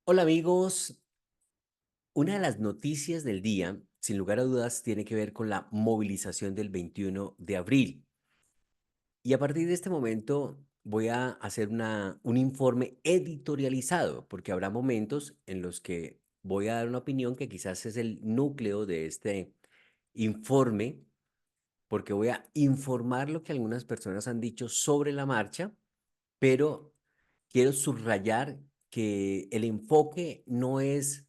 Hola amigos, una de las noticias del día, sin lugar a dudas, tiene que ver con la movilización del 21 de abril. Y a partir de este momento voy a hacer un informe editorializado, porque habrá momentos en los que voy a dar una opinión que quizás es el núcleo de este informe, porque voy a informar lo que algunas personas han dicho sobre la marcha, pero quiero subrayar que el enfoque no es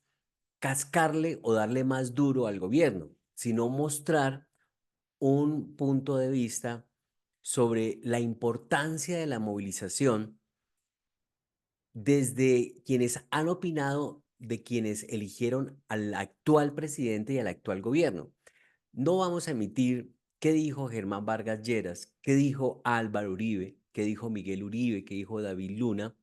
cascarle o darle más duro al gobierno, sino mostrar un punto de vista sobre la importancia de la movilización desde quienes han opinado de quienes eligieron al actual presidente y al actual gobierno. No vamos a emitir qué dijo Germán Vargas Lleras, qué dijo Álvaro Uribe, qué dijo Miguel Uribe, qué dijo David Luna,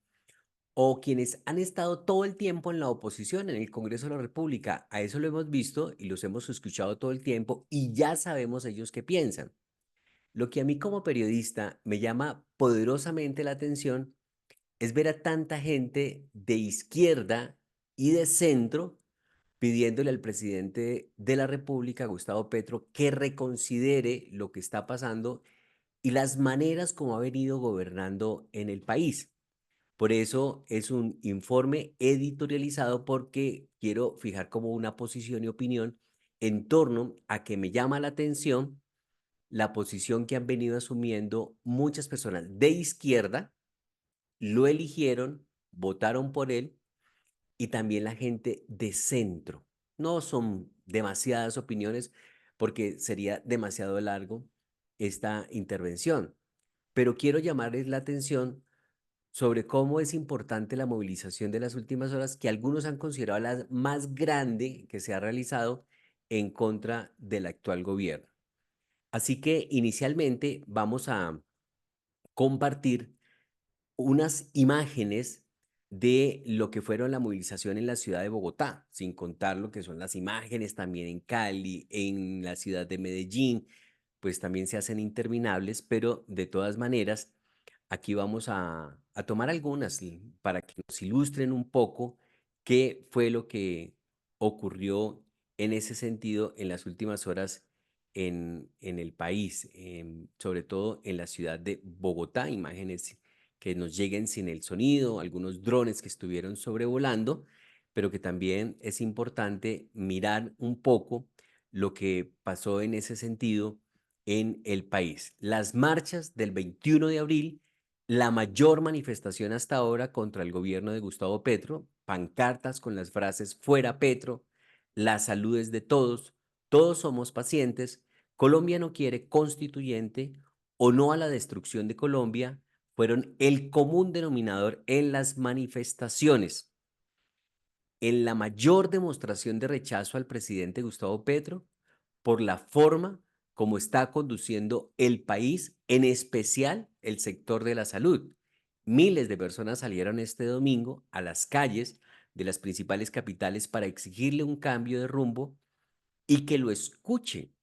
o quienes han estado todo el tiempo en la oposición en el Congreso de la República. A eso lo hemos visto y los hemos escuchado todo el tiempo y ya sabemos ellos qué piensan. Lo que a mí como periodista me llama poderosamente la atención es ver a tanta gente de izquierda y de centro pidiéndole al presidente de la República, Gustavo Petro, que reconsidere lo que está pasando y las maneras como ha venido gobernando en el país. Por eso es un informe editorializado porque quiero fijar como una posición y opinión en torno a que me llama la atención la posición que han venido asumiendo muchas personas de izquierda, lo eligieron, votaron por él y también la gente de centro. No son demasiadas opiniones porque sería demasiado largo esta intervención, pero quiero llamarles la atención sobre cómo es importante la movilización de las últimas horas, que algunos han considerado la más grande que se ha realizado en contra del actual gobierno. Así que inicialmente vamos a compartir unas imágenes de lo que fueron la movilización en la ciudad de Bogotá, sin contar lo que son las imágenes también en Cali, en la ciudad de Medellín, pues también se hacen interminables, pero de todas maneras, aquí vamos a tomar algunas para que nos ilustren un poco qué fue lo que ocurrió en ese sentido en las últimas horas en el país, sobre todo en la ciudad de Bogotá, imágenes que nos lleguen sin el sonido, algunos drones que estuvieron sobrevolando, pero que también es importante mirar un poco lo que pasó en ese sentido en el país. Las marchas del 21 de abril, la mayor manifestación hasta ahora contra el gobierno de Gustavo Petro, pancartas con las frases fuera Petro, la salud es de todos, todos somos pacientes, Colombia no quiere constituyente o no a la destrucción de Colombia, fueron el común denominador en las manifestaciones. En la mayor demostración de rechazo al presidente Gustavo Petro por la forma como está conduciendo el país, en especial el sector de la salud. Miles de personas salieron este domingo a las calles de las principales capitales para exigirle un cambio de rumbo y que lo escuche,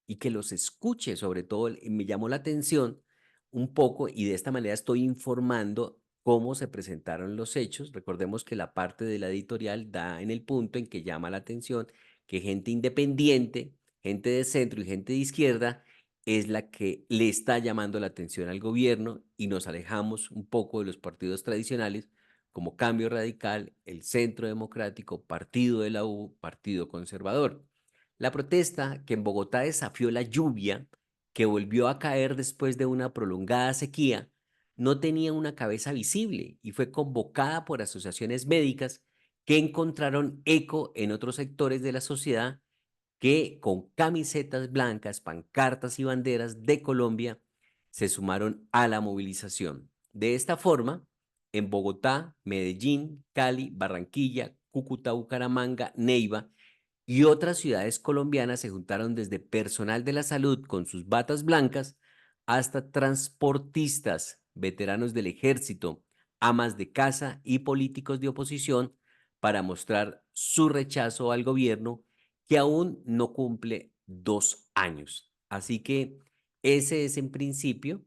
y que los escuche, sobre todo, me llamó la atención un poco y de esta manera estoy informando cómo se presentaron los hechos. Recordemos que la parte de la editorial da en el punto en que llama la atención que gente independiente, gente de centro y gente de izquierda es la que le está llamando la atención al gobierno y nos alejamos un poco de los partidos tradicionales como Cambio Radical, el Centro Democrático, Partido de la U, Partido Conservador. La protesta, que en Bogotá desafió la lluvia, que volvió a caer después de una prolongada sequía, no tenía una cabeza visible y fue convocada por asociaciones médicas que encontraron eco en otros sectores de la sociedad que con camisetas blancas, pancartas y banderas de Colombia se sumaron a la movilización. De esta forma, en Bogotá, Medellín, Cali, Barranquilla, Cúcuta, Bucaramanga, Neiva y otras ciudades colombianas se juntaron desde personal de la salud con sus batas blancas hasta transportistas, veteranos del ejército, amas de casa y políticos de oposición para mostrar su rechazo al gobierno que aún no cumple 2 años. Así que ese es en principio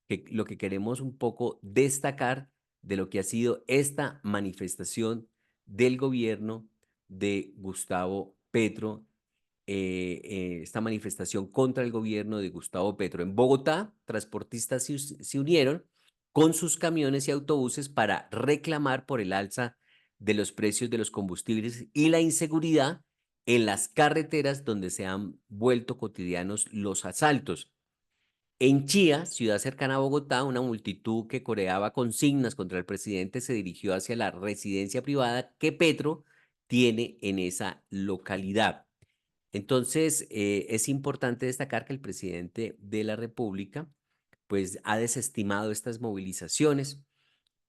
lo que queremos un poco destacar de lo que ha sido esta manifestación del gobierno de Gustavo Petro, esta manifestación contra el gobierno de Gustavo Petro. En Bogotá, transportistas se unieron con sus camiones y autobuses para reclamar por el alza de los precios de los combustibles y la inseguridad en las carreteras donde se han vuelto cotidianos los asaltos. En Chía, ciudad cercana a Bogotá, una multitud que coreaba consignas contra el presidente se dirigió hacia la residencia privada que Petro tiene en esa localidad. Entonces, es importante destacar que el presidente de la República, pues, ha desestimado estas movilizaciones,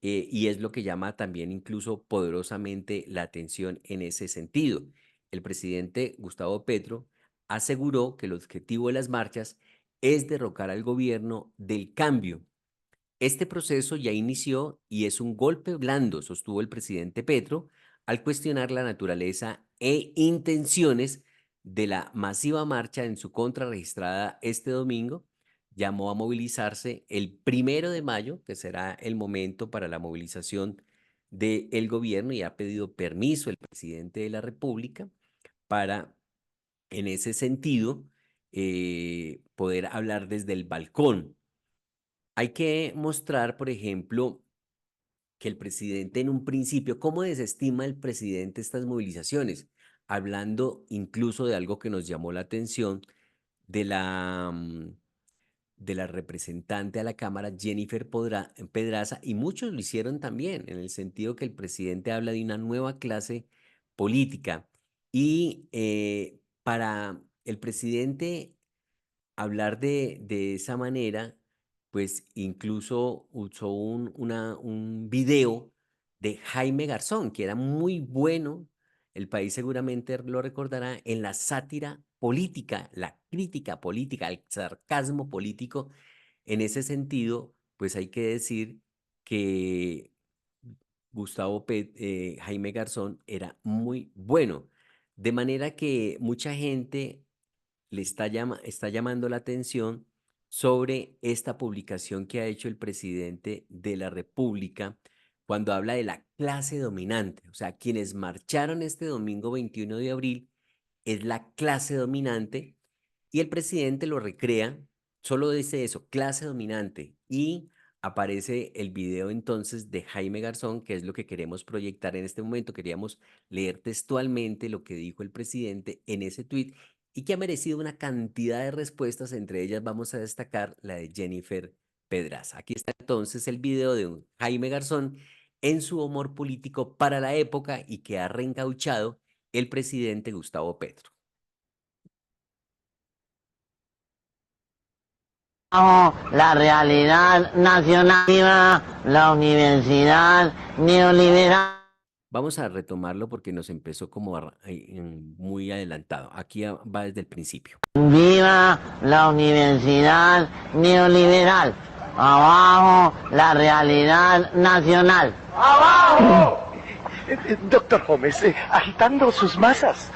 y es lo que llama también incluso poderosamente la atención en ese sentido. El presidente Gustavo Petro aseguró que el objetivo de las marchas es derrocar al gobierno del cambio. Este proceso ya inició y es un golpe blando, sostuvo el presidente Petro, al cuestionar la naturaleza e intenciones de la masiva marcha en su contra registrada este domingo. Llamó a movilizarse el 1 de mayo, que será el momento para la movilización del gobierno, y ha pedido permiso el presidente de la República para, en ese sentido, poder hablar desde el balcón. Hay que mostrar, por ejemplo, que el presidente en un principio, ¿cómo desestima el presidente estas movilizaciones? Hablando incluso de algo que nos llamó la atención de la representante a la Cámara, Jennifer Pedraza, y muchos lo hicieron también, en el sentido que el presidente habla de una nueva clase política. Y para el presidente hablar de esa manera, pues incluso usó un video de Jaime Garzón, que era muy bueno, el país seguramente lo recordará, en la sátira política, la crítica política, el sarcasmo político. En ese sentido, pues hay que decir que Jaime Garzón era muy bueno. De manera que mucha gente está llamando la atención sobre esta publicación que ha hecho el presidente de la República cuando habla de la clase dominante. O sea, quienes marcharon este domingo 21 de abril es la clase dominante, y el presidente lo recrea, solo dice eso, clase dominante, y aparece el video entonces de Jaime Garzón, que es lo que queremos proyectar en este momento. Queríamos leer textualmente lo que dijo el presidente en ese tuit y que ha merecido una cantidad de respuestas. Entre ellas vamos a destacar la de Jennifer Pedraza. Aquí está entonces el video de un Jaime Garzón en su humor político para la época y que ha reencauchado el presidente Gustavo Petro. La realidad nacional, la universidad neoliberal. Vamos a retomarlo porque nos empezó como muy adelantado. Aquí va desde el principio. Viva la universidad neoliberal. Abajo la realidad nacional. ¡Abajo! Doctor Gómez, agitando sus masas.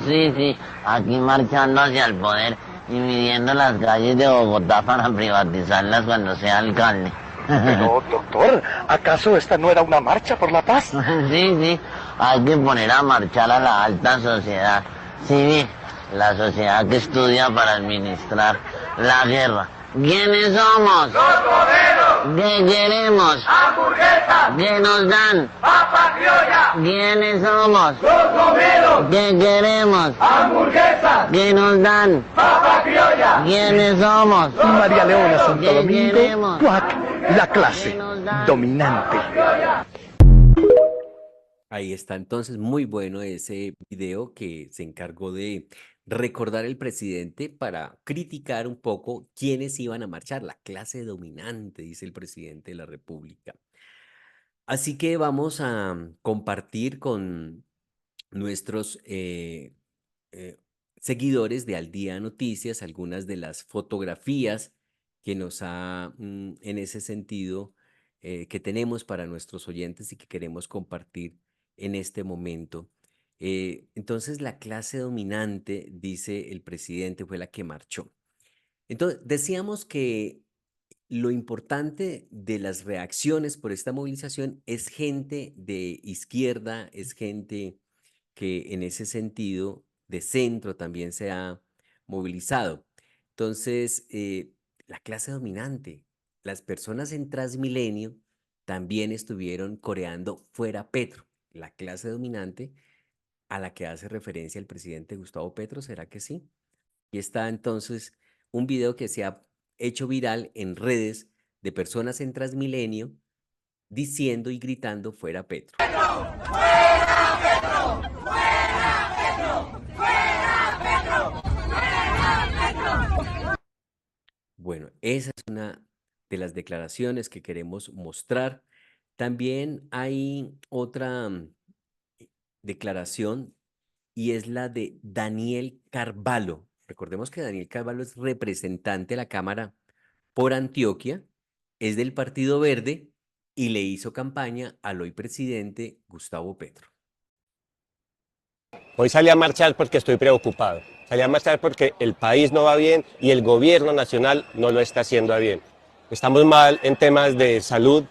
Sí, sí, aquí marchando hacia el poder y midiendo las calles de Bogotá para privatizarlas cuando sea alcalde. Pero, doctor, ¿acaso esta no era una marcha por la paz? Sí, sí, hay que poner a marchar a la alta sociedad civil, la sociedad que estudia para administrar la guerra. ¿Quiénes somos? ¡Los obreros! ¿Qué queremos? ¡Hamburguesas! ¿Qué nos dan? ¡Papa criolla! ¿Quiénes somos? ¡Los obreros! ¿Qué queremos? ¡Hamburguesas! ¿Qué nos dan? ¡Papa criolla! ¿Quiénes somos? María Leona Santo ¿Qué Domingo, queremos? CUAC, la clase dominante. Ahí está entonces, muy bueno ese video que se encargó de recordar el presidente para criticar un poco quiénes iban a marchar, la clase dominante, dice el presidente de la República. Así que vamos a compartir con nuestros seguidores de Al Día Noticias algunas de las fotografías que nos ha, en ese sentido, que tenemos para nuestros oyentes y que queremos compartir en este momento. Entonces, la clase dominante, dice el presidente, fue la que marchó. Entonces, decíamos que lo importante de las reacciones por esta movilización es gente de izquierda, es gente que en ese sentido de centro también se ha movilizado. Entonces, la clase dominante, las personas en Transmilenio también estuvieron coreando fuera Petro. La clase dominante a la que hace referencia el presidente Gustavo Petro, ¿será que sí? Y está entonces un video que se ha hecho viral en redes de personas en Transmilenio diciendo y gritando fuera Petro. Bueno, esa es una de las declaraciones que queremos mostrar. También hay otra declaración y es la de Daniel Carvalho. Recordemos que Daniel Carvalho es representante de la Cámara por Antioquia, es del Partido Verde y le hizo campaña al hoy presidente Gustavo Petro. Hoy salí a marchar porque estoy preocupado. Salí a marchar porque el país no va bien y el gobierno nacional no lo está haciendo bien. Estamos mal en temas de salud,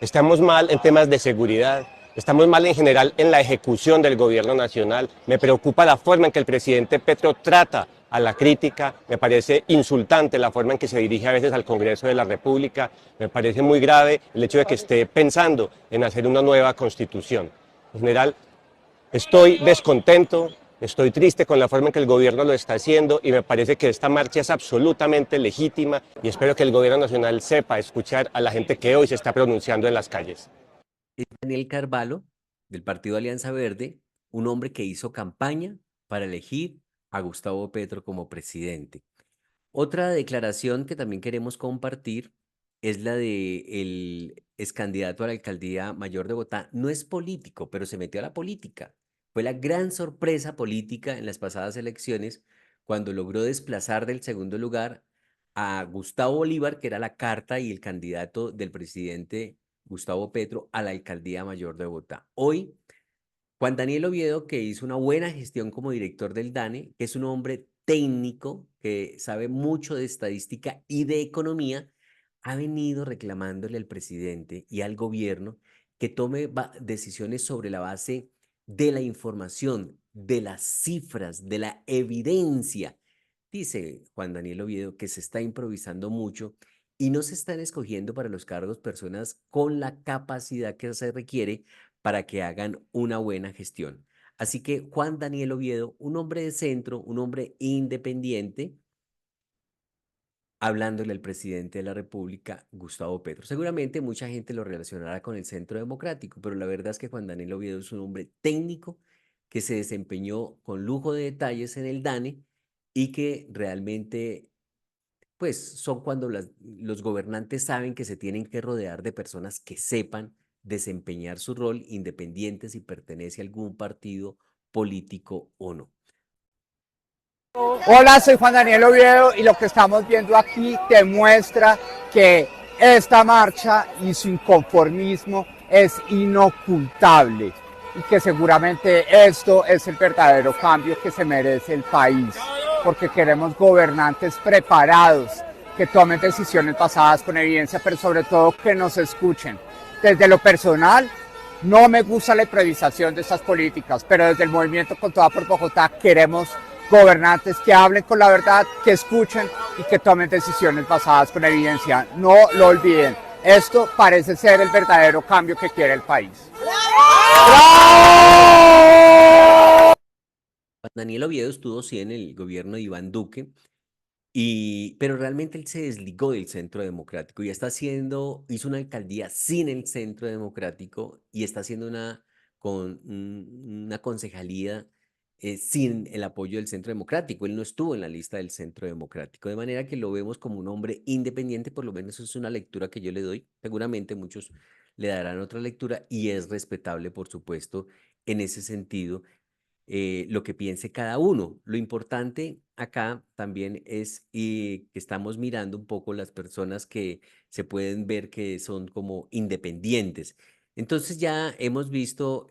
estamos mal en temas de seguridad, estamos mal en general en la ejecución del gobierno nacional. Me preocupa la forma en que el presidente Petro trata a la crítica, me parece insultante la forma en que se dirige a veces al Congreso de la República, me parece muy grave el hecho de que esté pensando en hacer una nueva constitución. En general, estoy descontento, estoy triste con la forma en que el gobierno lo está haciendo y me parece que esta marcha es absolutamente legítima y espero que el gobierno nacional sepa escuchar a la gente que hoy se está pronunciando en las calles. Es Daniel Carvalho, del Partido Alianza Verde, un hombre que hizo campaña para elegir a Gustavo Petro como presidente. Otra declaración que también queremos compartir es la de el ex candidato a la alcaldía mayor de Bogotá. No es político, pero se metió a la política. Fue la gran sorpresa política en las pasadas elecciones cuando logró desplazar del segundo lugar a Gustavo Bolívar, que era la carta y el candidato del presidente Gustavo Petro a la alcaldía mayor de Bogotá. Hoy Juan Daniel Oviedo, que hizo una buena gestión como director del DANE, que es un hombre técnico que sabe mucho de estadística y de economía, ha venido reclamándole al presidente y al gobierno que tome decisiones sobre la base de la información, de las cifras, de la evidencia. Dice Juan Daniel Oviedo que se está improvisando mucho y no se están escogiendo para los cargos personas con la capacidad que se requiere para que hagan una buena gestión. Así que Juan Daniel Oviedo, un hombre de centro, un hombre independiente, hablándole al presidente de la República, Gustavo Petro. Seguramente mucha gente lo relacionará con el Centro Democrático, pero la verdad es que Juan Daniel Oviedo es un hombre técnico que se desempeñó con lujo de detalles en el DANE y que realmente pues son cuando los gobernantes saben que se tienen que rodear de personas que sepan desempeñar su rol independiente si pertenece a algún partido político o no. Hola, soy Juan Daniel Oviedo y lo que estamos viendo aquí demuestra que esta marcha y su inconformismo es inocultable y que seguramente esto es el verdadero cambio que se merece el país, porque queremos gobernantes preparados, que tomen decisiones basadas con evidencia, pero sobre todo que nos escuchen. Desde lo personal, no me gusta la improvisación de estas políticas, pero desde el movimiento Con Toda por Bogotá queremos gobernantes que hablen con la verdad, que escuchen y que tomen decisiones basadas con evidencia. No lo olviden, esto parece ser el verdadero cambio que quiere el país. ¡Bravo! Daniel Oviedo estuvo sí en el gobierno de Iván Duque, pero realmente él se desligó del Centro Democrático y hizo una alcaldía sin el Centro Democrático y está haciendo una concejalía sin el apoyo del Centro Democrático. Él no estuvo en la lista del Centro Democrático, de manera que lo vemos como un hombre independiente, por lo menos es una lectura que yo le doy. Seguramente muchos le darán otra lectura y es respetable, por supuesto, en ese sentido lo que piense cada uno. Lo importante acá también es que estamos mirando un poco las personas que se pueden ver que son como independientes. Entonces ya hemos visto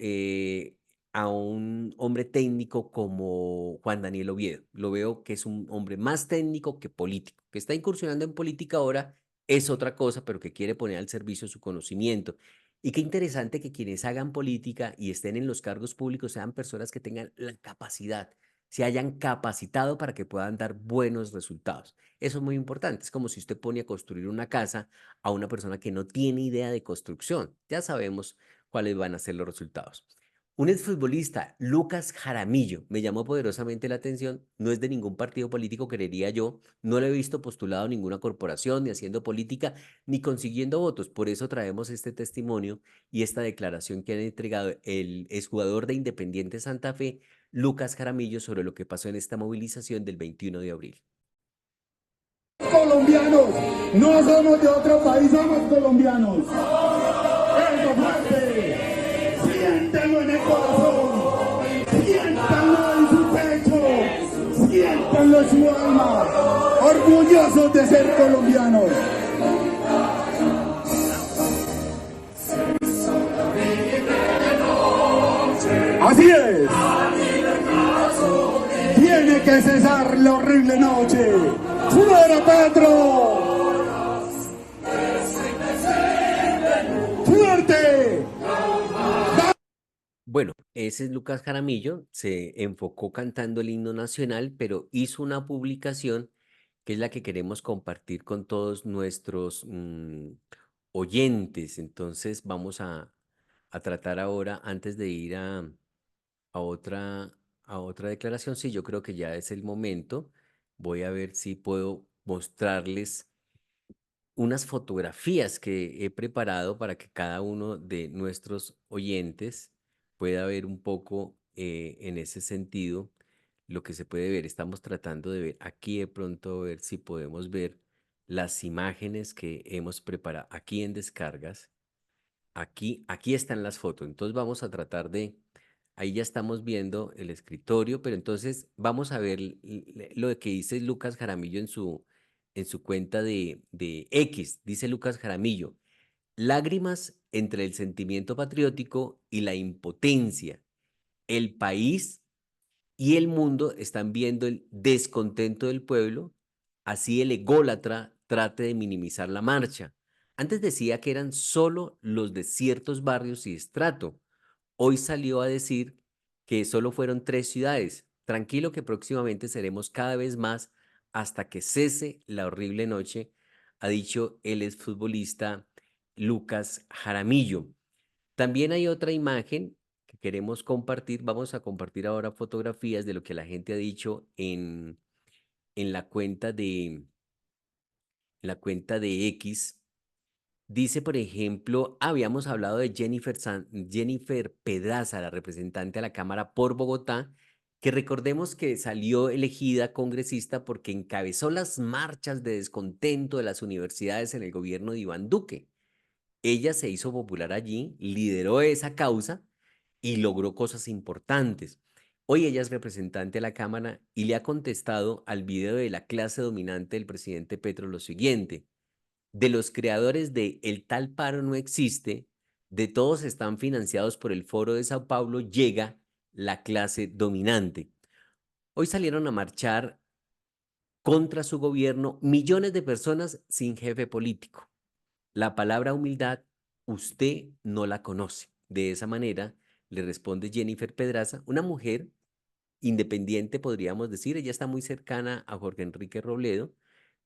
a un hombre técnico como Juan Daniel Oviedo. Lo veo que es un hombre más técnico que político, que está incursionando en política ahora es otra cosa, pero que quiere poner al servicio su conocimiento. Y qué interesante que quienes hagan política y estén en los cargos públicos sean personas que tengan la capacidad, se hayan capacitado para que puedan dar buenos resultados. Eso es muy importante. Es como si usted pone a construir una casa a una persona que no tiene idea de construcción. Ya sabemos cuáles van a ser los resultados. Un exfutbolista, Lucas Jaramillo, me llamó poderosamente la atención. No es de ningún partido político, creería yo. No lo he visto postulado a ninguna corporación, ni haciendo política, ni consiguiendo votos. Por eso traemos este testimonio y esta declaración que han entregado el exjugador de Independiente Santa Fe, Lucas Jaramillo, sobre lo que pasó en esta movilización del 21 de abril. Colombianos, no somos de otro país, somos colombianos. Eso fuerte, siéntanlo en el corazón, siéntanlo en su pecho, siéntanlo en su alma, orgullosos de ser colombianos. Así es. Tiene que cesar la horrible noche. ¡Fuera, Petro! ¡Fuerte! Bueno, ese es Lucas Jaramillo, se enfocó cantando el himno nacional, pero hizo una publicación que es la que queremos compartir con todos nuestros oyentes. Entonces vamos a tratar ahora, antes de ir a otra, a otra declaración, sí, yo creo que ya es el momento. Voy a ver si puedo mostrarles unas fotografías que he preparado para que cada uno de nuestros oyentes pueda ver un poco en ese sentido lo que se puede ver. Estamos tratando de ver aquí de pronto, ver si podemos ver las imágenes que hemos preparado aquí en descargas. Aquí están las fotos. Entonces vamos a tratar de, ahí ya estamos viendo el escritorio, pero entonces vamos a ver lo que dice Lucas Jaramillo en su cuenta de X. Dice Lucas Jaramillo, lágrimas entre el sentimiento patriótico y la impotencia. El país y el mundo están viendo el descontento del pueblo, así el ególatra trate de minimizar la marcha. Antes decía que eran solo los de ciertos barrios y estrato. Hoy salió a decir que solo fueron 3 ciudades. Tranquilo que próximamente seremos cada vez más hasta que cese la horrible noche, ha dicho el exfutbolista Lucas Jaramillo. También hay otra imagen que queremos compartir. Vamos a compartir ahora fotografías de lo que la gente ha dicho en la cuenta de X. Dice, por ejemplo, habíamos hablado de Jennifer Pedraza, la representante a la Cámara por Bogotá, que recordemos que salió elegida congresista porque encabezó las marchas de descontento de las universidades en el gobierno de Iván Duque. Ella se hizo popular allí, lideró esa causa y logró cosas importantes. Hoy ella es representante de la Cámara y le ha contestado al video de la clase dominante del presidente Petro lo siguiente: de los creadores de El tal paro no existe, de todos están financiados por el Foro de Sao Paulo, llega la clase dominante. Hoy salieron a marchar contra su gobierno millones de personas sin jefe político. La palabra humildad usted no la conoce. De esa manera le responde Jennifer Pedraza, una mujer independiente, podríamos decir. Ella está muy cercana a Jorge Enrique Robledo,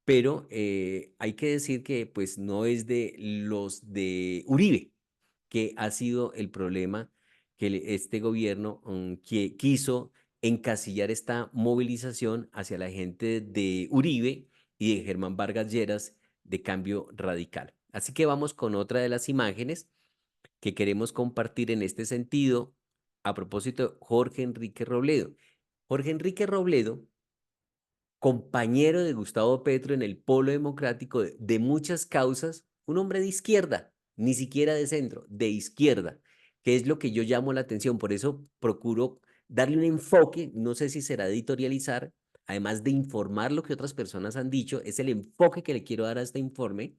pero hay que decir que pues no es de los de Uribe, que ha sido el problema que este gobierno que quiso encasillar esta movilización hacia la gente de Uribe y de Germán Vargas Lleras de Cambio Radical. Así que vamos con otra de las imágenes que queremos compartir en este sentido a propósito de Jorge Enrique Robledo. Jorge Enrique Robledo, compañero de Gustavo Petro en el polo democrático de muchas causas, un hombre de izquierda, ni siquiera de centro, de izquierda, que es lo que yo llamo la atención. Por eso procuro darle un enfoque, no sé si será editorializar, además de informar lo que otras personas han dicho, es el enfoque que le quiero dar a este informe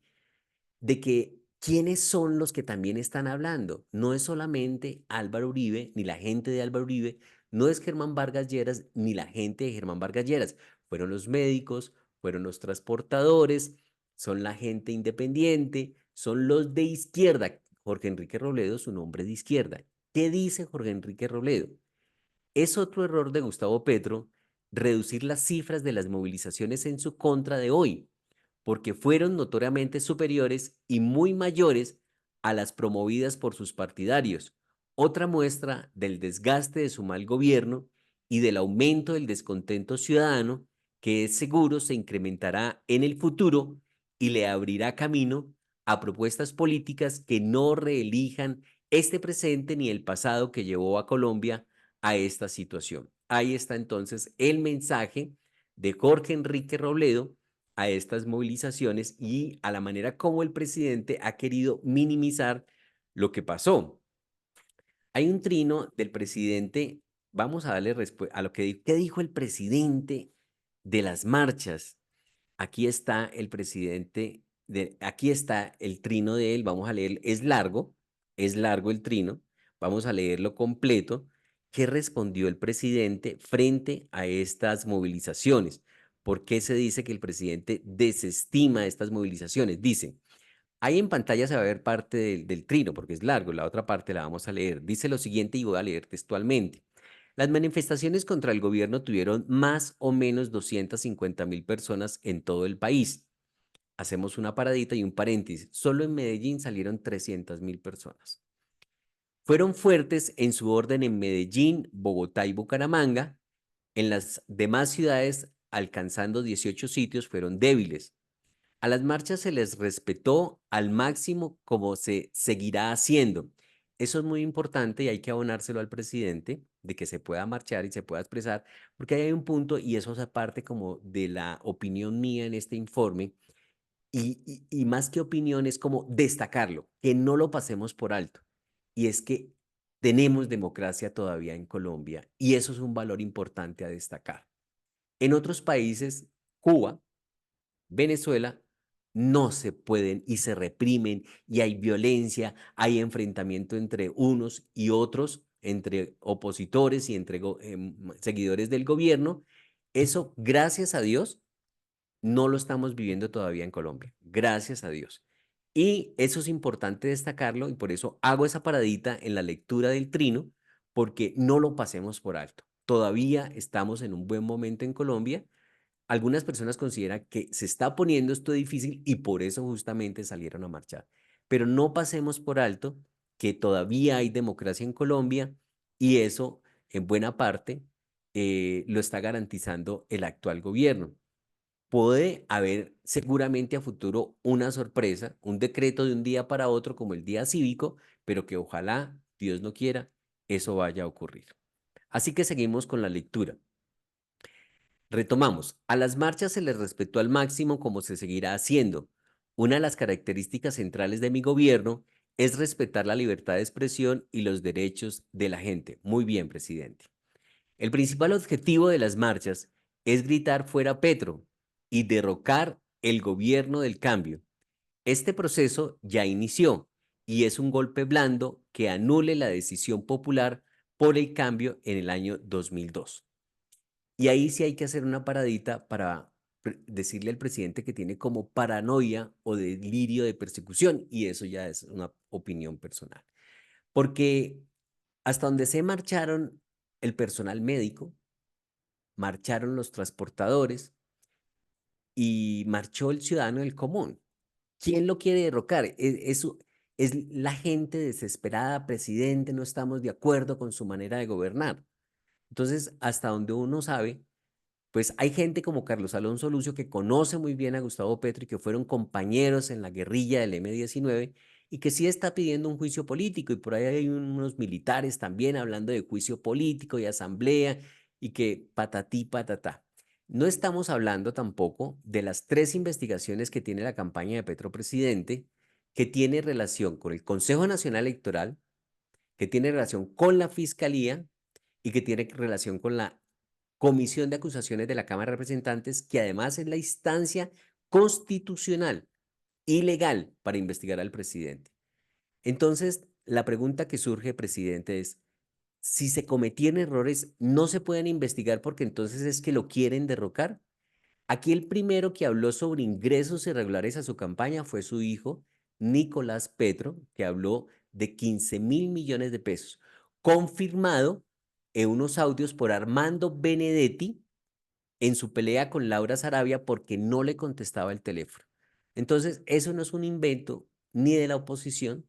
de que quiénes son los que también están hablando. No es solamente Álvaro Uribe, ni la gente de Álvaro Uribe, no es Germán Vargas Lleras, ni la gente de Germán Vargas Lleras. Fueron los médicos, fueron los transportadores, son la gente independiente, son los de izquierda. Jorge Enrique Robledo es un hombre de izquierda. ¿Qué dice Jorge Enrique Robledo? Es otro error de Gustavo Petro reducir las cifras de las movilizaciones en su contra de hoy, porque fueron notoriamente superiores y muy mayores a las promovidas por sus partidarios. Otra muestra del desgaste de su mal gobierno y del aumento del descontento ciudadano que es seguro se incrementará en el futuro y le abrirá camino a propuestas políticas que no reelijan este presente ni el pasado que llevó a Colombia a esta situación. Ahí está entonces el mensaje de Jorge Enrique Robledo a estas movilizaciones y a la manera como el presidente ha querido minimizar lo que pasó. Hay un trino del presidente, vamos a darle respuesta a lo que ¿qué dijo el presidente de las marchas? Aquí está el presidente, aquí está el trino de él, vamos a leer, es largo el trino, vamos a leerlo completo. ¿Qué respondió el presidente frente a estas movilizaciones? ¿Por qué se dice que el presidente desestima estas movilizaciones? Dice, ahí en pantalla se va a ver parte del trino, porque es largo, la otra parte la vamos a leer. Dice lo siguiente y voy a leer textualmente. Las manifestaciones contra el gobierno tuvieron más o menos 250.000 personas en todo el país. Hacemos una paradita y un paréntesis. Solo en Medellín salieron 300.000 personas. Fueron fuertes en su orden en Medellín, Bogotá y Bucaramanga. En las demás ciudades, alcanzando 18 sitios, fueron débiles. A las marchas se les respetó al máximo como se seguirá haciendo. Eso es muy importante y hay que abonárselo al presidente de que se pueda marchar y se pueda expresar, porque ahí hay un punto y eso es aparte como de la opinión mía en este informe y más que opinión es como destacarlo, que no lo pasemos por alto. Y es que tenemos democracia todavía en Colombia y eso es un valor importante a destacar. En otros países, Cuba, Venezuela, no se pueden y se reprimen y hay violencia, hay enfrentamiento entre unos y otros, entre opositores y entre seguidores del gobierno. Eso, gracias a Dios, no lo estamos viviendo todavía en Colombia, gracias a Dios. Y eso es importante destacarlo y por eso hago esa paradita en la lectura del trino, porque no lo pasemos por alto. Todavía estamos en un buen momento en Colombia. Algunas personas consideran que se está poniendo esto difícil y por eso justamente salieron a marchar. Pero no pasemos por alto que todavía hay democracia en Colombia y eso en buena parte lo está garantizando el actual gobierno. Puede haber seguramente a futuro una sorpresa, un decreto de un día para otro como el día cívico, pero que ojalá, Dios no quiera, eso vaya a ocurrir. Así que seguimos con la lectura. Retomamos, a las marchas se les respetó al máximo como se seguirá haciendo. Una de las características centrales de mi gobierno es respetar la libertad de expresión y los derechos de la gente. Muy bien, presidente. El principal objetivo de las marchas es gritar fuera Petro y derrocar el gobierno del cambio. Este proceso ya inició y es un golpe blando que anule la decisión popular por el cambio en el año 2002. Y ahí sí hay que hacer una paradita para decirle al presidente que tiene como paranoia o delirio de persecución, y eso ya es una opinión personal. Porque hasta donde se marcharon el personal médico, marcharon los transportadores y marchó el ciudadano del común. ¿Quién lo quiere derrocar? Eso es la gente desesperada, presidente, no estamos de acuerdo con su manera de gobernar. Entonces, hasta donde uno sabe, pues hay gente como Carlos Alonso Lucio que conoce muy bien a Gustavo Petro y que fueron compañeros en la guerrilla del M-19 y que sí está pidiendo un juicio político y por ahí hay unos militares también hablando de juicio político y asamblea y que patatí patatá. No estamos hablando tampoco de las 3 investigaciones que tiene la campaña de Petro Presidente, que tiene relación con el Consejo Nacional Electoral, que tiene relación con la Fiscalía y que tiene relación con la Comisión de Acusaciones de la Cámara de Representantes, que además es la instancia constitucional y legal para investigar al presidente. Entonces, la pregunta que surge, presidente, es, si se cometieron errores, ¿no se pueden investigar porque entonces es que lo quieren derrocar? Aquí el primero que habló sobre ingresos irregulares a su campaña fue su hijo, Nicolás Petro, que habló de 15.000 millones de pesos, confirmado en unos audios por Armando Benedetti en su pelea con Laura Sarabia porque no le contestaba el teléfono. Entonces, eso no es un invento ni de la oposición,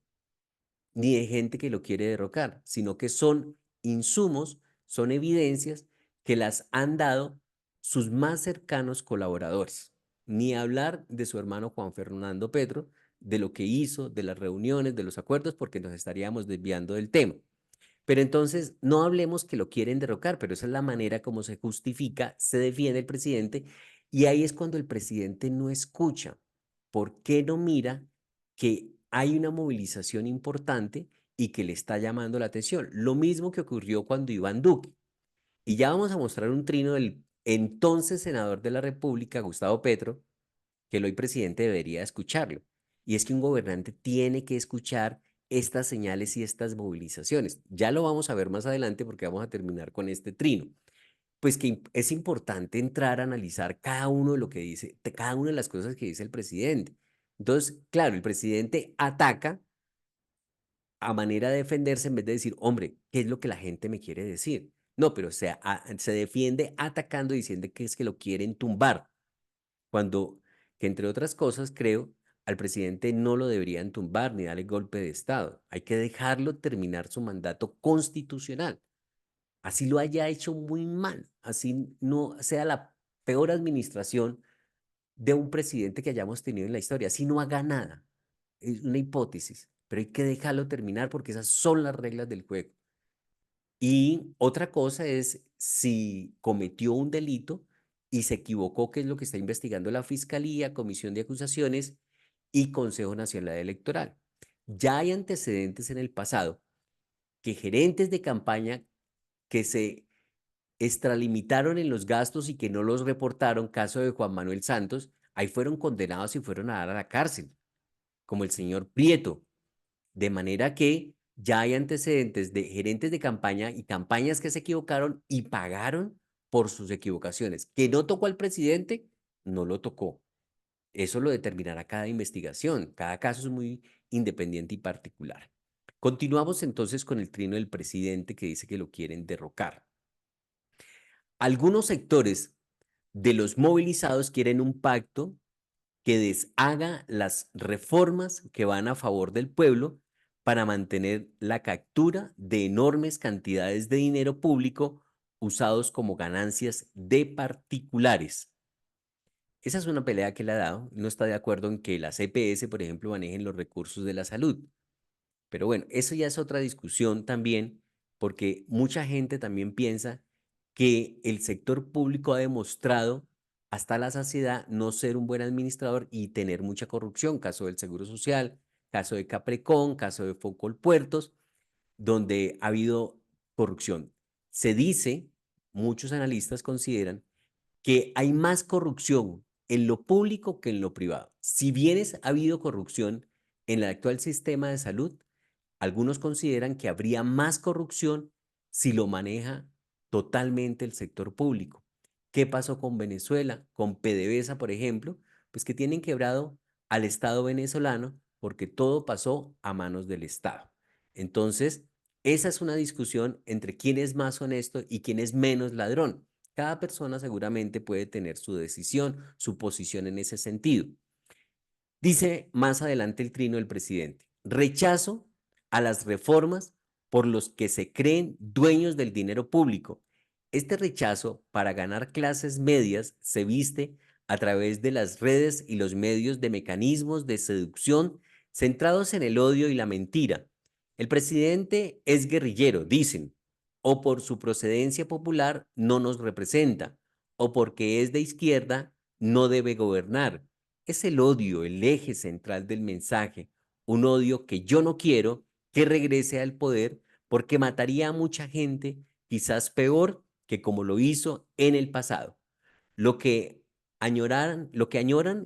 ni de gente que lo quiere derrocar, sino que son insumos, son evidencias que las han dado sus más cercanos colaboradores. Ni hablar de su hermano Juan Fernando Petro, de lo que hizo, de las reuniones, de los acuerdos, porque nos estaríamos desviando del tema. Pero entonces no hablemos que lo quieren derrocar, pero esa es la manera como se justifica, se defiende el presidente, y ahí es cuando el presidente no escucha. ¿Por qué no mira que hay una movilización importante y que le está llamando la atención? Lo mismo que ocurrió cuando Iván Duque. Y ya vamos a mostrar un trino del entonces senador de la República, Gustavo Petro, que el hoy presidente debería escucharlo. Y es que un gobernante tiene que escuchar estas señales y estas movilizaciones. Ya lo vamos a ver más adelante porque vamos a terminar con este trino. Pues que es importante entrar a analizar cada uno de lo que dice, cada una de las cosas que dice el presidente. Entonces, claro, el presidente ataca a manera de defenderse en vez de decir, hombre, ¿qué es lo que la gente me quiere decir? No, pero se defiende atacando diciendo que es que lo quieren tumbar. Cuando, que entre otras cosas, creo, al presidente no lo deberían tumbar ni darle golpe de Estado. Hay que dejarlo terminar su mandato constitucional. Así lo haya hecho muy mal, así no sea la peor administración de un presidente que hayamos tenido en la historia, así no haga nada. Es una hipótesis, pero hay que dejarlo terminar porque esas son las reglas del juego. Y otra cosa es si cometió un delito y se equivocó, que es lo que está investigando la Fiscalía, Comisión de Acusaciones y Consejo Nacional Electoral. Ya hay antecedentes en el pasado que gerentes de campaña que se extralimitaron en los gastos y que no los reportaron, caso de Juan Manuel Santos, ahí fueron condenados y fueron a dar a la cárcel, como el señor Prieto. De manera que ya hay antecedentes de gerentes de campaña y campañas que se equivocaron y pagaron por sus equivocaciones. Que no tocó al presidente, no lo tocó. Eso lo determinará cada investigación. Cada caso es muy independiente y particular. Continuamos entonces con el trino del presidente que dice que lo quieren derrocar. Algunos sectores de los movilizados quieren un pacto que deshaga las reformas que van a favor del pueblo para mantener la captura de enormes cantidades de dinero público usados como ganancias de particulares. Esa es una pelea que le ha dado. No está de acuerdo en que las EPS, por ejemplo, manejen los recursos de la salud. Pero bueno, eso ya es otra discusión también, porque mucha gente también piensa que el sector público ha demostrado hasta la saciedad no ser un buen administrador y tener mucha corrupción, caso del Seguro Social, caso de Caprecón, caso de Focol Puertos, donde ha habido corrupción. Se dice, muchos analistas consideran que hay más corrupción en lo público que en lo privado. Si bien ha habido corrupción en el actual sistema de salud, algunos consideran que habría más corrupción si lo maneja totalmente el sector público. ¿Qué pasó con Venezuela, con PDVSA, por ejemplo? Pues que tienen quebrado al Estado venezolano porque todo pasó a manos del Estado. Entonces, esa es una discusión entre quién es más honesto y quién es menos ladrón. Cada persona seguramente puede tener su decisión, su posición en ese sentido. Dice más adelante el trino del presidente, rechazo a las reformas por los que se creen dueños del dinero público. Este rechazo para ganar clases medias se viste a través de las redes y los medios de mecanismos de seducción centrados en el odio y la mentira. El presidente es guerrillero, dicen, o por su procedencia popular no nos representa, o porque es de izquierda no debe gobernar. Es el odio el eje central del mensaje, un odio que yo no quiero que regrese al poder porque mataría a mucha gente, quizás peor que como lo hizo en el pasado. Lo que añoran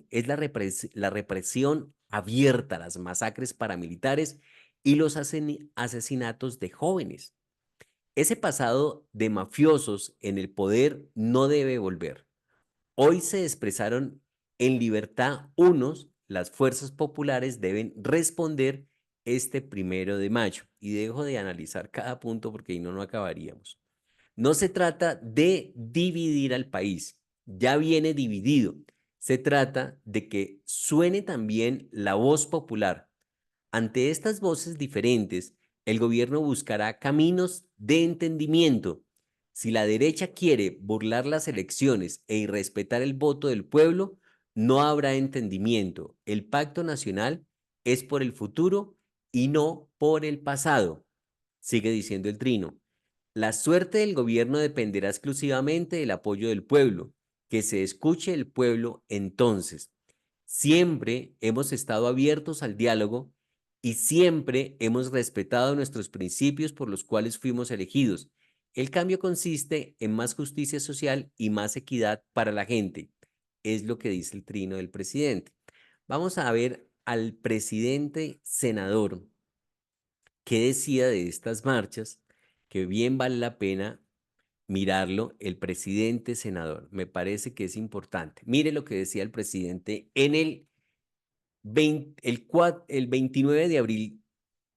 es la represión abierta, las masacres paramilitares y los asesinatos de jóvenes. Ese pasado de mafiosos en el poder no debe volver. Hoy se expresaron en libertad unos, las fuerzas populares deben responder este 1 de mayo. Y dejo de analizar cada punto porque ahí no acabaríamos. No se trata de dividir al país, ya viene dividido. Se trata de que suene también la voz popular. Ante estas voces diferentes, el gobierno buscará caminos de entendimiento. Si la derecha quiere burlar las elecciones e irrespetar el voto del pueblo, no habrá entendimiento. El pacto nacional es por el futuro y no por el pasado, sigue diciendo el trino. La suerte del gobierno dependerá exclusivamente del apoyo del pueblo. Que se escuche el pueblo entonces. Siempre hemos estado abiertos al diálogo y siempre hemos respetado nuestros principios por los cuales fuimos elegidos. El cambio consiste en más justicia social y más equidad para la gente. Es lo que dice el trino del presidente. Vamos a ver al presidente senador qué decía de estas marchas, que bien vale la pena mirarlo, el presidente senador. Me parece que es importante. Mire lo que decía el presidente en el 29 de abril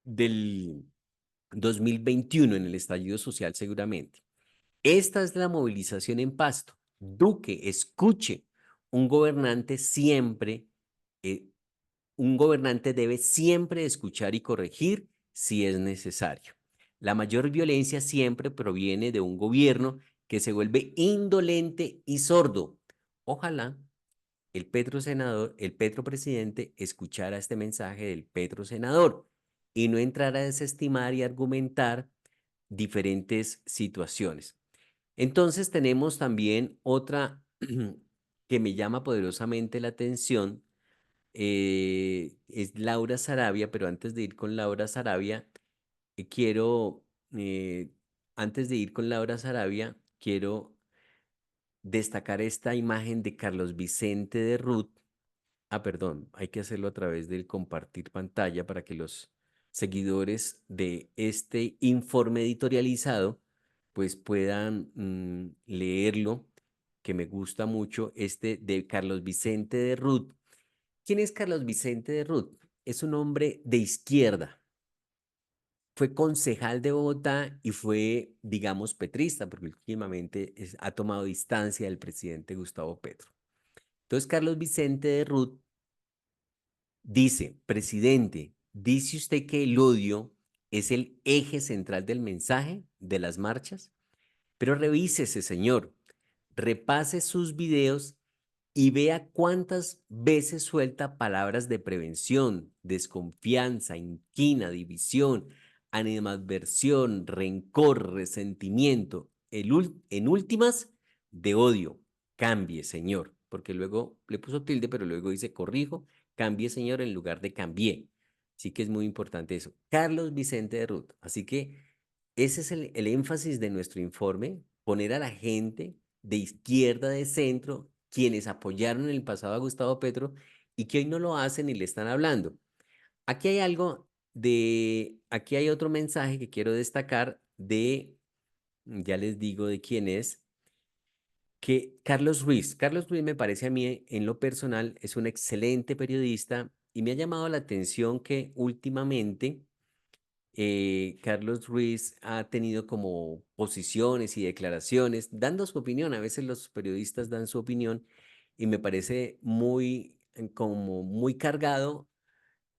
del 2021, en el estallido social seguramente. Esta es la movilización en Pasto. Duque, escuche, un gobernante siempre, un gobernante debe siempre escuchar y corregir si es necesario. La mayor violencia siempre proviene de un gobierno que se vuelve indolente y sordo. Ojalá el Petro presidente escuchara este mensaje del Petro senador y no entrara a desestimar y argumentar diferentes situaciones. Entonces tenemos también otra que me llama poderosamente la atención, es Laura Sarabia, pero antes de ir con Laura Sarabia, quiero, antes de ir con Laura Sarabia, quiero destacar esta imagen de Carlos Vicente de Ruth. Ah, perdón, hay que hacerlo a través del compartir pantalla para que los seguidores de este informe editorializado pues puedan leerlo, que me gusta mucho, este de Carlos Vicente de Ruth. ¿Quién es Carlos Vicente de Ruth? Es un hombre de izquierda. Fue concejal de Bogotá y fue, digamos, petrista, porque últimamente ha tomado distancia del presidente Gustavo Petro. Entonces, Carlos Vicente de Ruth dice: presidente, ¿dice usted que el odio es el eje central del mensaje de las marchas? Pero revísese, señor, repase sus videos y vea cuántas veces suelta palabras de prevención, desconfianza, inquina, división, animadversión, rencor, resentimiento, en últimas, de odio. Cambie, señor, porque luego le puso tilde, pero luego dice corrijo, cambie, señor, en lugar de cambié. Así que es muy importante eso. Carlos Vicente de Ruth. Así que ese es el énfasis de nuestro informe, poner a la gente de izquierda, de centro, quienes apoyaron en el pasado a Gustavo Petro y que hoy no lo hacen y le están hablando. Aquí hay otro mensaje que quiero destacar ya les digo de quién es, que Carlos Ruiz me parece a mí en lo personal es un excelente periodista y me ha llamado la atención que últimamente Carlos Ruiz ha tenido como posiciones y declaraciones, dando su opinión. A veces los periodistas dan su opinión y me parece como muy cargado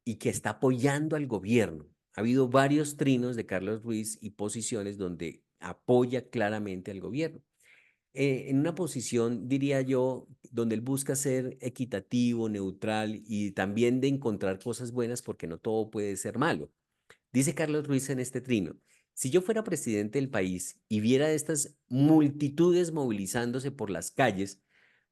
y que está apoyando al gobierno. Ha habido varios trinos de Carlos Ruiz y posiciones donde apoya claramente al gobierno. En una posición, diría yo, donde él busca ser equitativo, neutral y también de encontrar cosas buenas porque no todo puede ser malo. Dice Carlos Ruiz en este trino: si yo fuera presidente del país y viera estas multitudes movilizándose por las calles,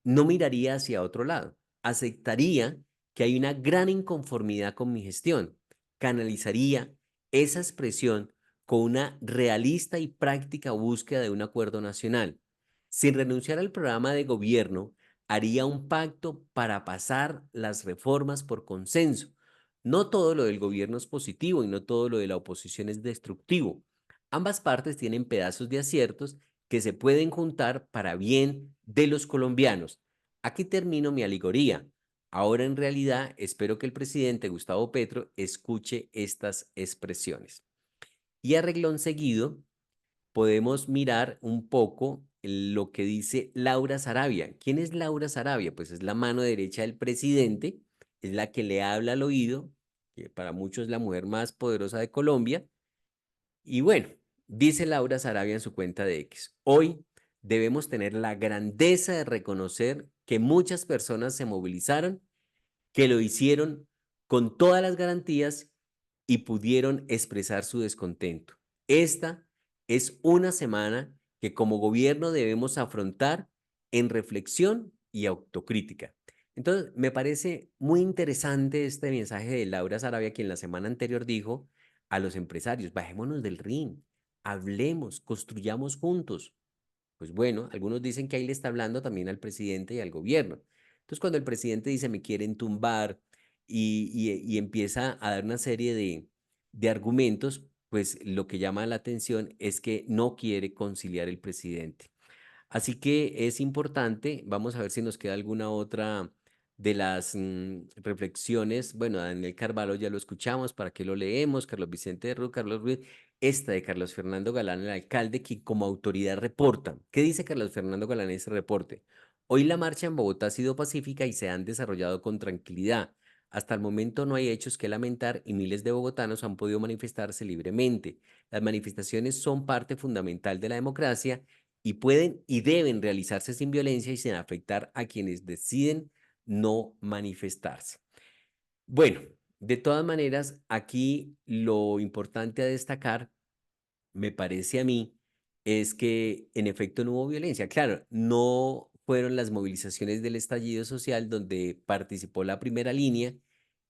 no miraría hacia otro lado. Aceptaría que hay una gran inconformidad con mi gestión. Canalizaría esa expresión con una realista y práctica búsqueda de un acuerdo nacional. Sin renunciar al programa de gobierno, haría un pacto para pasar las reformas por consenso. No todo lo del gobierno es positivo y no todo lo de la oposición es destructivo. Ambas partes tienen pedazos de aciertos que se pueden juntar para bien de los colombianos. Aquí termino mi alegoría. Ahora en realidad espero que el presidente Gustavo Petro escuche estas expresiones. Y a reglón seguido podemos mirar un poco lo que dice Laura Sarabia. ¿Quién es Laura Sarabia? Pues es la mano derecha del presidente, es la que le habla al oído, que para muchos es la mujer más poderosa de Colombia. Y bueno, dice Laura Sarabia en su cuenta de X, hoy debemos tener la grandeza de reconocer que muchas personas se movilizaron, que lo hicieron con todas las garantías y pudieron expresar su descontento. Esta es una semana que como gobierno debemos afrontar en reflexión y autocrítica. Entonces, me parece muy interesante este mensaje de Laura Sarabia, quien la semana anterior dijo a los empresarios, bajémonos del ring, hablemos, construyamos juntos. Pues bueno, algunos dicen que ahí le está hablando también al presidente y al gobierno. Entonces, cuando el presidente dice me quieren tumbar y empieza a dar una serie de argumentos, pues lo que llama la atención es que no quiere conciliar el presidente. Así que es importante, vamos a ver si nos queda alguna otra de las reflexiones. Bueno, Daniel Carvalho ya lo escuchamos, ¿para qué lo leemos? Carlos Vicente de Rú, Carlos Ruiz, esta de Carlos Fernando Galán, el alcalde, que como autoridad reporta. ¿Qué dice Carlos Fernando Galán en ese reporte? Hoy la marcha en Bogotá ha sido pacífica y se han desarrollado con tranquilidad. Hasta el momento no hay hechos que lamentar y miles de bogotanos han podido manifestarse libremente. Las manifestaciones son parte fundamental de la democracia y pueden y deben realizarse sin violencia y sin afectar a quienes deciden no manifestarse. Bueno, de todas maneras, aquí lo importante a destacar, me parece a mí, es que en efecto no hubo violencia. Claro, no fueron las movilizaciones del estallido social donde participó la primera línea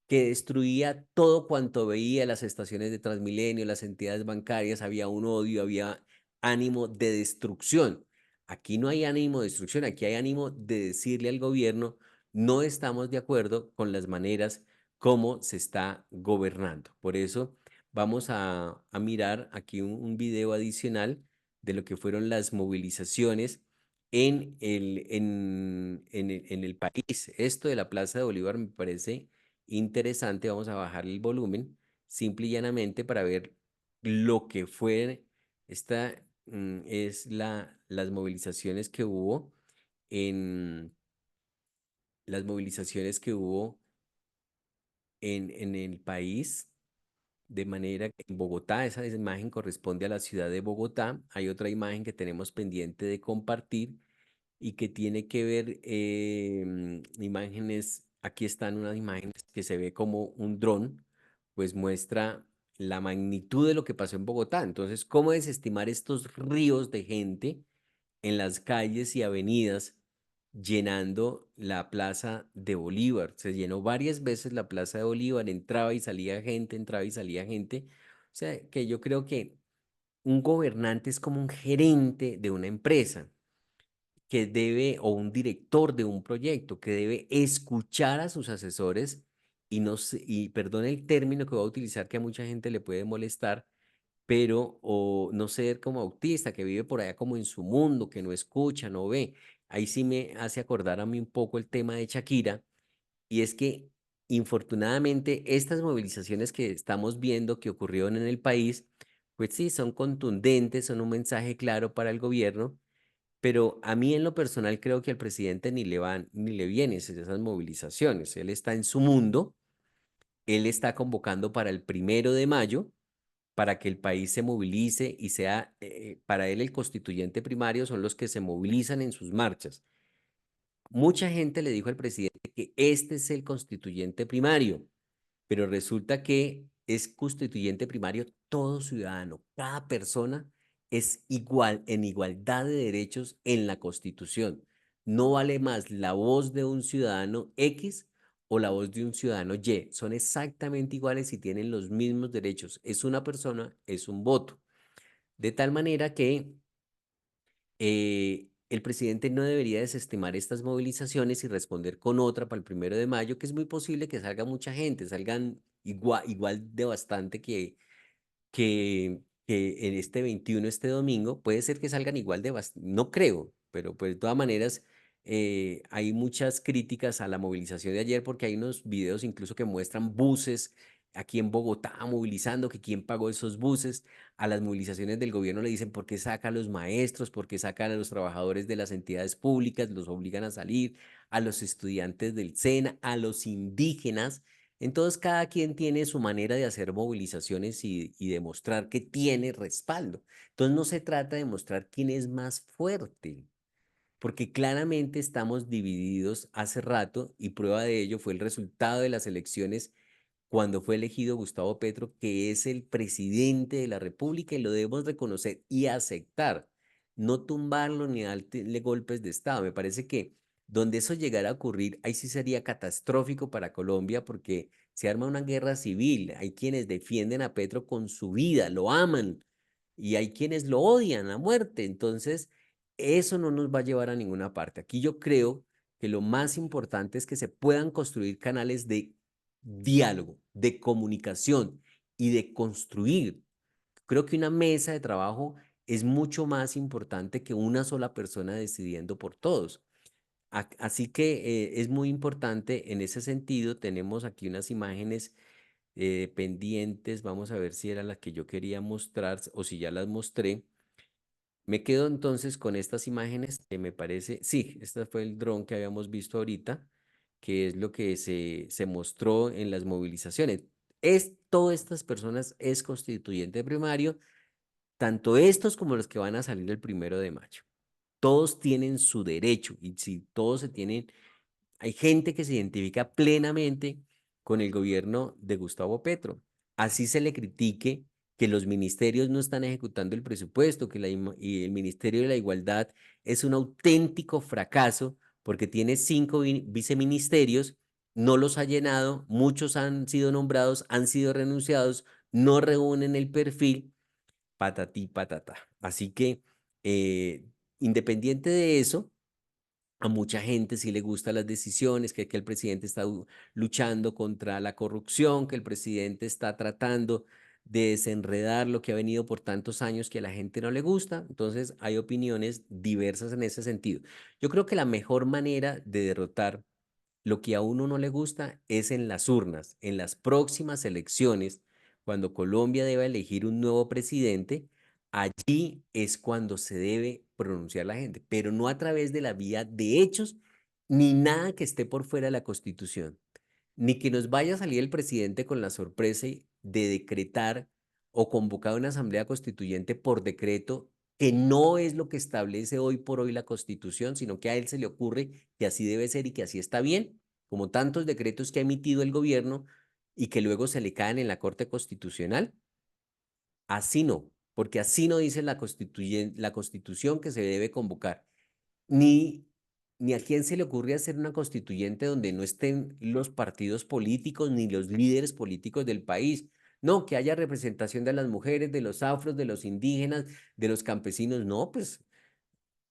que destruía todo cuanto veía, las estaciones de Transmilenio, las entidades bancarias, había un odio, había ánimo de destrucción. Aquí no hay ánimo de destrucción, aquí hay ánimo de decirle al gobierno, no estamos de acuerdo con las maneras como se está gobernando. Por eso vamos a mirar aquí un video adicional de lo que fueron las movilizaciones en el país. Esto de la Plaza de Bolívar me parece interesante. Vamos a bajar el volumen simple y llanamente para ver lo que fue esta es las movilizaciones que hubo en las movilizaciones que hubo en el país, de manera que en Bogotá, esa imagen corresponde a la ciudad de Bogotá. Hay otra imagen que tenemos pendiente de compartir y que tiene que ver imágenes, aquí están unas imágenes que se ve como un dron, pues muestra la magnitud de lo que pasó en Bogotá. Entonces, ¿cómo desestimar estos ríos de gente en las calles y avenidas llenando la Plaza de Bolívar? Se llenó varias veces la Plaza de Bolívar, entraba y salía gente, entraba y salía gente. O sea, que yo creo que un gobernante es como un gerente de una empresa que debe, o un director de un proyecto, que debe escuchar a sus asesores y no, y perdone el término que voy a utilizar que a mucha gente le puede molestar, pero o no ser como autista, que vive por allá como en su mundo, que no escucha, no ve. Ahí sí me hace acordar a mí un poco el tema de Shakira, y es que infortunadamente estas movilizaciones que estamos viendo que ocurrieron en el país, pues sí, son contundentes, son un mensaje claro para el gobierno, pero a mí en lo personal creo que al presidente ni le van ni le vienen esas movilizaciones. Él está en su mundo, él está convocando para el 1 de mayo para que el país se movilice y sea, para él el constituyente primario son los que se movilizan en sus marchas. Mucha gente le dijo al presidente que este es el constituyente primario, pero resulta que es constituyente primario todo ciudadano, cada persona es igual, en igualdad de derechos en la Constitución. No vale más la voz de un ciudadano X o la voz de un ciudadano Y. Son exactamente iguales y tienen los mismos derechos. Es una persona, es un voto. De tal manera que el presidente no debería desestimar estas movilizaciones y responder con otra para el 1 de mayo, que es muy posible que salga mucha gente, salgan igual de bastante que en este 21, este domingo. Puede ser que salgan igual de bastante, no creo, pero pues de todas maneras hay muchas críticas a la movilización de ayer porque hay unos videos incluso que muestran buses aquí en Bogotá movilizando, que quién pagó esos buses. A las movilizaciones del gobierno le dicen por qué saca a los maestros, por qué sacan a los trabajadores de las entidades públicas, los obligan a salir, a los estudiantes del SENA, a los indígenas. Entonces, cada quien tiene su manera de hacer movilizaciones y demostrar que tiene respaldo. Entonces, no se trata de mostrar quién es más fuerte, porque claramente estamos divididos hace rato y prueba de ello fue el resultado de las elecciones cuando fue elegido Gustavo Petro, que es el presidente de la República y lo debemos reconocer y aceptar, no tumbarlo ni darle golpes de Estado. Me parece que donde eso llegara a ocurrir, ahí sí sería catastrófico para Colombia porque se arma una guerra civil. Hay quienes defienden a Petro con su vida, lo aman, y hay quienes lo odian a muerte. Entonces, eso no nos va a llevar a ninguna parte. Aquí yo creo que lo más importante es que se puedan construir canales de diálogo, de comunicación y de construir. Creo que una mesa de trabajo es mucho más importante que una sola persona decidiendo por todos. Así que es muy importante en ese sentido. Tenemos aquí unas imágenes pendientes. Vamos a ver si eran las que yo quería mostrar o si ya las mostré. Me quedo entonces con estas imágenes que me parece, sí, este fue el dron que habíamos visto ahorita, que es lo que se mostró en las movilizaciones. Todas estas personas es constituyente primario, tanto estos como los que van a salir el 1 de mayo. Todos tienen su derecho y si todos se tienen, hay gente que se identifica plenamente con el gobierno de Gustavo Petro. Así se le critique que los ministerios no están ejecutando el presupuesto, que y el Ministerio de la Igualdad es un auténtico fracaso porque tiene 5 viceministerios, no los ha llenado, muchos han sido nombrados, han sido renunciados, no reúnen el perfil, patatí, patata. Así que, independiente de eso, a mucha gente sí le gustan las decisiones, que el presidente está luchando contra la corrupción, que el presidente está tratando de desenredar lo que ha venido por tantos años que a la gente no le gusta. Entonces hay opiniones diversas en ese sentido. Yo creo que la mejor manera de derrotar lo que a uno no le gusta es en las urnas, en las próximas elecciones, cuando Colombia deba elegir un nuevo presidente, allí es cuando se debe pronunciar la gente, pero no a través de la vía de hechos ni nada que esté por fuera de la Constitución, ni que nos vaya a salir el presidente con la sorpresa de decretar o convocar una asamblea constituyente por decreto que no es lo que establece hoy por hoy la Constitución, sino que a él se le ocurre que así debe ser y que así está bien, como tantos decretos que ha emitido el gobierno y que luego se le caen en la Corte Constitucional. Así no, porque así no dice la Constitución que se debe convocar. Ni, ni a quién se le ocurre hacer una constituyente donde no estén los partidos políticos ni los líderes políticos del país. No, que haya representación de las mujeres, de los afros, de los indígenas, de los campesinos. No, pues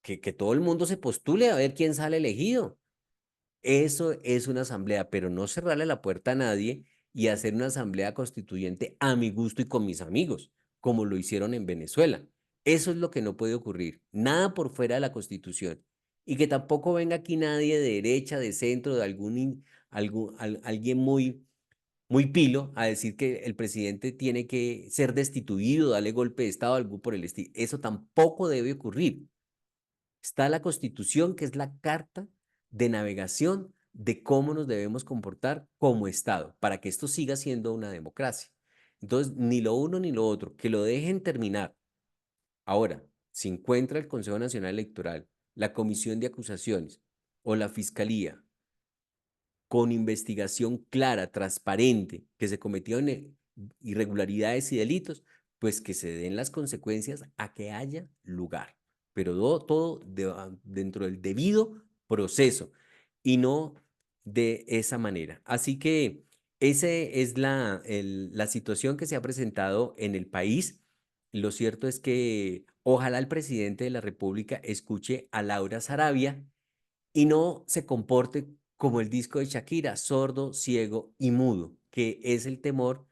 que todo el mundo se postule a ver quién sale elegido. Eso es una asamblea, pero no cerrarle la puerta a nadie y hacer una asamblea constituyente a mi gusto y con mis amigos, como lo hicieron en Venezuela. Eso es lo que no puede ocurrir. Nada por fuera de la Constitución. Y que tampoco venga aquí nadie de derecha, de centro, de alguien muy pilo a decir que el presidente tiene que ser destituido, darle golpe de Estado, algo por el estilo. Eso tampoco debe ocurrir. Está la Constitución, que es la carta de navegación de cómo nos debemos comportar como Estado, para que esto siga siendo una democracia. Entonces, ni lo uno ni lo otro, que lo dejen terminar. Ahora, si encuentra el Consejo Nacional Electoral, la Comisión de Acusaciones o la Fiscalía con investigación clara, transparente, que se cometieron irregularidades y delitos, pues que se den las consecuencias a que haya lugar, pero todo dentro del debido proceso y no de esa manera. Así que esa es la situación que se ha presentado en el país. Lo cierto es que ojalá el presidente de la República escuche a Laura Sarabia y no se comporte como el disco de Shakira, sordo, ciego y mudo, que es el temor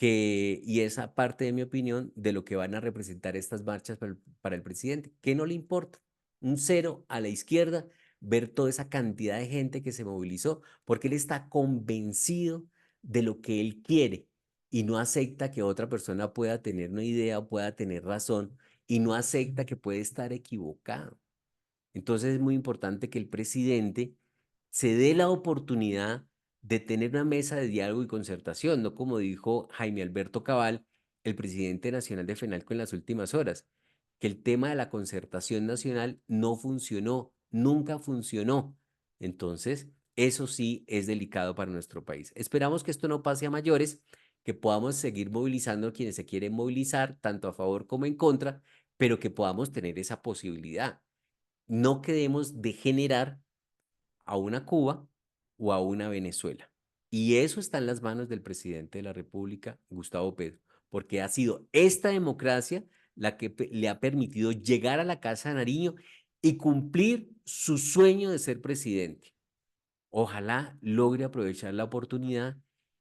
y esa parte de mi opinión de lo que van a representar estas marchas para el presidente, que no le importa, un cero a la izquierda, ver toda esa cantidad de gente que se movilizó, porque él está convencido de lo que él quiere y no acepta que otra persona pueda tener una idea o pueda tener razón y no acepta que puede estar equivocado. Entonces es muy importante que el presidente se dé la oportunidad de tener una mesa de diálogo y concertación, no como dijo Jaime Alberto Cabal, el presidente nacional de FENALCO en las últimas horas, que el tema de la concertación nacional no funcionó, nunca funcionó. Entonces, eso sí es delicado para nuestro país. Esperamos que esto no pase a mayores, que podamos seguir movilizando a quienes se quieren movilizar, tanto a favor como en contra, pero que podamos tener esa posibilidad. No queremos degenerar a una Cuba o a una Venezuela. Y eso está en las manos del presidente de la República, Gustavo Petro, porque ha sido esta democracia la que le ha permitido llegar a la Casa de Nariño y cumplir su sueño de ser presidente. Ojalá logre aprovechar la oportunidad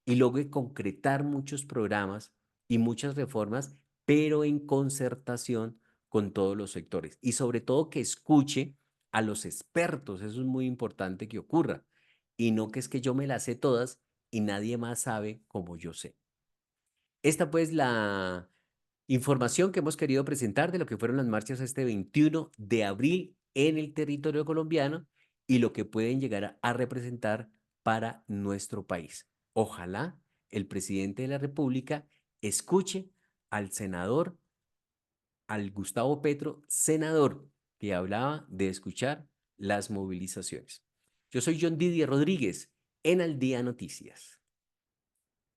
y logre concretar muchos programas y muchas reformas, pero en concertación con todos los sectores. Y sobre todo que escuche a los expertos, eso es muy importante que ocurra. Y no que es que yo me las sé todas y nadie más sabe como yo sé. Esta pues la información que hemos querido presentar de lo que fueron las marchas este 21 de abril en el territorio colombiano y lo que pueden llegar a representar para nuestro país. Ojalá el presidente de la República escuche al senador, al Gustavo Petro, senador, que hablaba de escuchar las movilizaciones. Yo soy John Didier Rodríguez en Al Día Noticias.